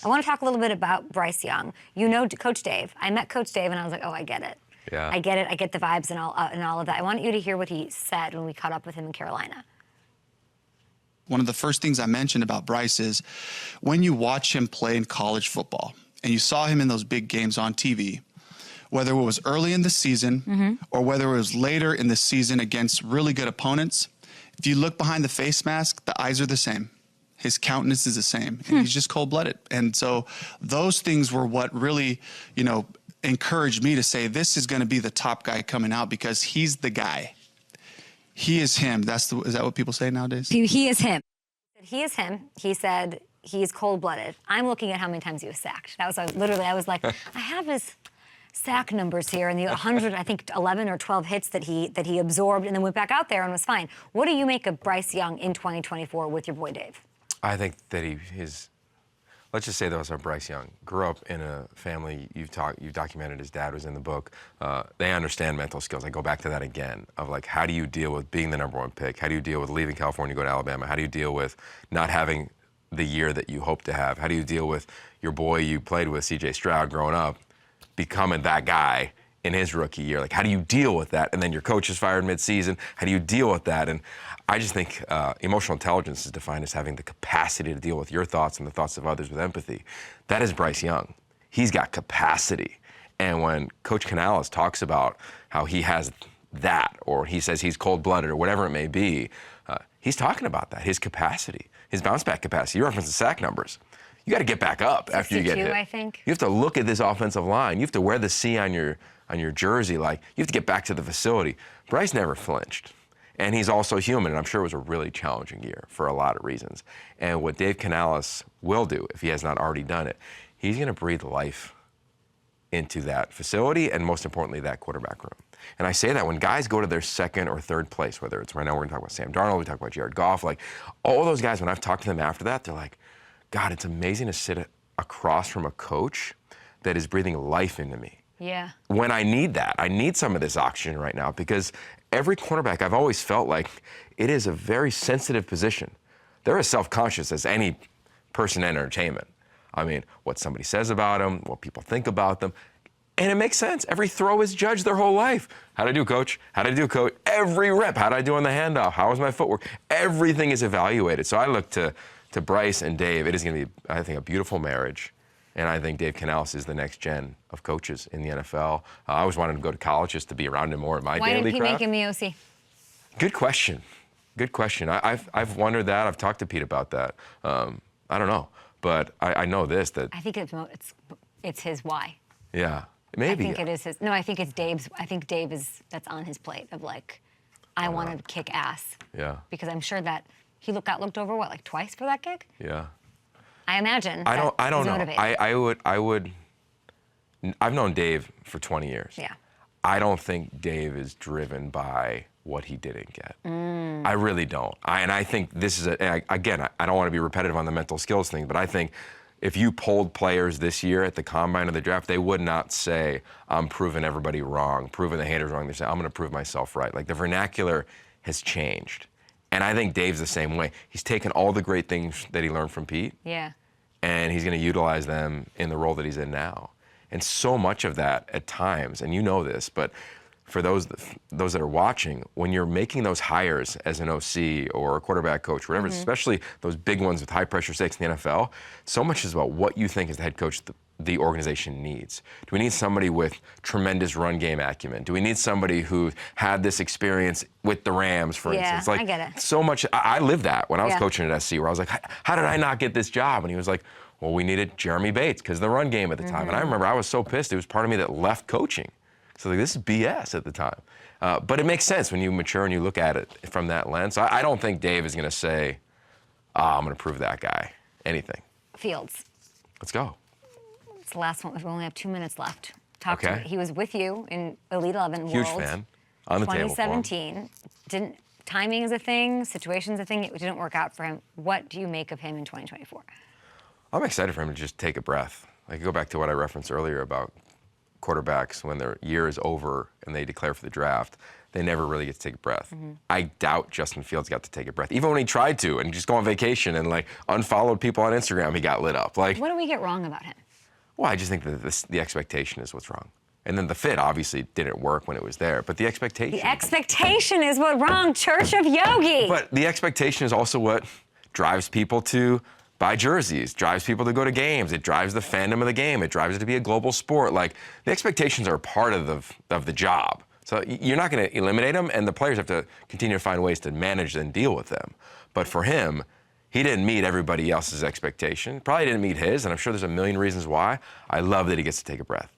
I want to talk a little bit about Bryce Young. You know Coach Dave. I met Coach Dave, and I was like, oh, I get it. Yeah. I get it. I get the vibes and all of that. I want you to hear what he said when we caught up with him in Carolina. One of the first things I mentioned about Bryce is when you watch him play in college football and you saw him in those big games on TV, whether it was early in the season or whether it was later in the season against really good opponents, if you look behind the face mask, the eyes are the same. His countenance is the same. And he's just cold-blooded. And so those things were what really, encouraged me to say this is going to be the top guy coming out because he's the guy. He is him. Is that what people say nowadays? He is him. He is him. He said he's cold-blooded. I'm looking at how many times he was sacked. That was I was like, I have his sack numbers here and the 100, I think 11 or 12 hits that he absorbed and then went back out there and was fine. What do you make of Bryce Young in 2024 with your boy Dave? I think that let's just say that was our Bryce Young. Grew up in a family, you've documented his dad was in the book. They understand mental skills. I go back to that again, of like, how do you deal with being the #1 pick? How do you deal with leaving California to go to Alabama? How do you deal with not having the year that you hope to have? How do you deal with your boy you played with, C.J. Stroud, growing up, becoming that guy in his rookie year? Like, how do you deal with that? And then your coach is fired mid-season. How do you deal with that? And I just think emotional intelligence is defined as having the capacity to deal with your thoughts and the thoughts of others with empathy. That is Bryce Young. He's got capacity. And when Coach Canales talks about how he has that, or he says he's cold-blooded or whatever it may be, he's talking about that, his capacity, his bounce-back capacity. You reference the sack numbers. You got to get back up after you get hit. I think. You have to look at this offensive line. You have to wear the C on your jersey. Like, you have to get back to the facility. Bryce never flinched. And he's also human, and I'm sure it was a really challenging year for a lot of reasons. And what Dave Canales will do, if he has not already done it, he's going to breathe life into that facility and, most importantly, that quarterback room. And I say that when guys go to their second or third place, whether it's right now we're going to talk about Sam Darnold, we talk about Jared Goff, like all those guys, when I've talked to them after that, they're like, God, it's amazing to sit across from a coach that is breathing life into me. Yeah. When I need that, I need some of this oxygen right now, because every cornerback, I've always felt like it is a very sensitive position. They're as self-conscious as any person in entertainment. I mean, what somebody says about them, what people think about them. And it makes sense. Every throw is judged their whole life. How'd I do, coach? How'd I do, coach? Every rep. How'd I do on the handoff? How was my footwork? Everything is evaluated. So I look to Bryce and Dave. It is going to be, I think, a beautiful marriage. And I think Dave Canales is the next gen of coaches in the NFL. I always wanted to go to college just to be around him more in my daily craft. Why didn't he make him the OC? Good question. Good question. I've wondered that. I've talked to Pete about that. I don't know. But I know this, that... I think it's his why. Yeah, maybe. I think it is his... No, I think it's Dave's... I think Dave is... That's on his plate of like, I want to kick ass. Yeah. Because I'm sure that he got looked over, what, like twice for that gig? Yeah. I imagine. I don't know. Motivated. I would. I've known Dave for 20 years. Yeah. I don't think Dave is driven by what he didn't get. I really don't. And I think this is again, I don't want to be repetitive on the mental skills thing, but I think if you polled players this year at the combine or the draft, they would not say, I'm proving everybody wrong, proving the haters wrong. They say, I'm going to prove myself right. Like, the vernacular has changed. And I think Dave's the same way. He's taken all the great things that he learned from Pete. Yeah. And he's going to utilize them in the role that he's in now. And so much of that at times, and you know this, but for those that are watching, when you're making those hires as an OC or a quarterback coach, whatever, especially those big ones with high pressure stakes in the NFL, so much is about what you think as the head coach the organization needs. Do we need somebody with tremendous run game acumen? Do we need somebody who had this experience with the Rams, for instance? Like, I get it. So much, I lived that when I was coaching at SC, where I was like, how did I not get this job? And he was like, well, we needed Jeremy Bates because of the run game at the time. And I remember I was so pissed. It was part of me that left coaching. So like, this is BS at the time. But it makes sense when you mature and you look at it from that lens. So I don't think Dave is going to say, I'm going to prove that guy anything. Fields. Let's go. It's the last one. We only have 2 minutes left. Talk to me. He was with you in Elite 11 Huge World. fan. On the table for him. 2017. Timing is a thing. Situation's a thing. It didn't work out for him. What do you make of him in 2024? I'm excited for him to just take a breath. I go back to what I referenced earlier about quarterbacks, when their year is over and they declare for the draft, they never really get to take a breath. I doubt Justin Fields got to take a breath. Even when he tried to and just go on vacation and like unfollowed people on Instagram, he got lit up. Like, What do we get wrong about him? well, I just think that the expectation is what's wrong. And then the fit obviously didn't work when it was there, but the expectation. The expectation is what wrong, Church of Yogi. But the expectation is also what drives people to buy jerseys, drives people to go to games. It drives the fandom of the game. It drives it to be a global sport. Like, the expectations are part of the job. So you're not going to eliminate them, and the players have to continue to find ways to manage and deal with them. But for him, he didn't meet everybody else's expectation. Probably didn't meet his, and I'm sure there's a million reasons why. I love that he gets to take a breath.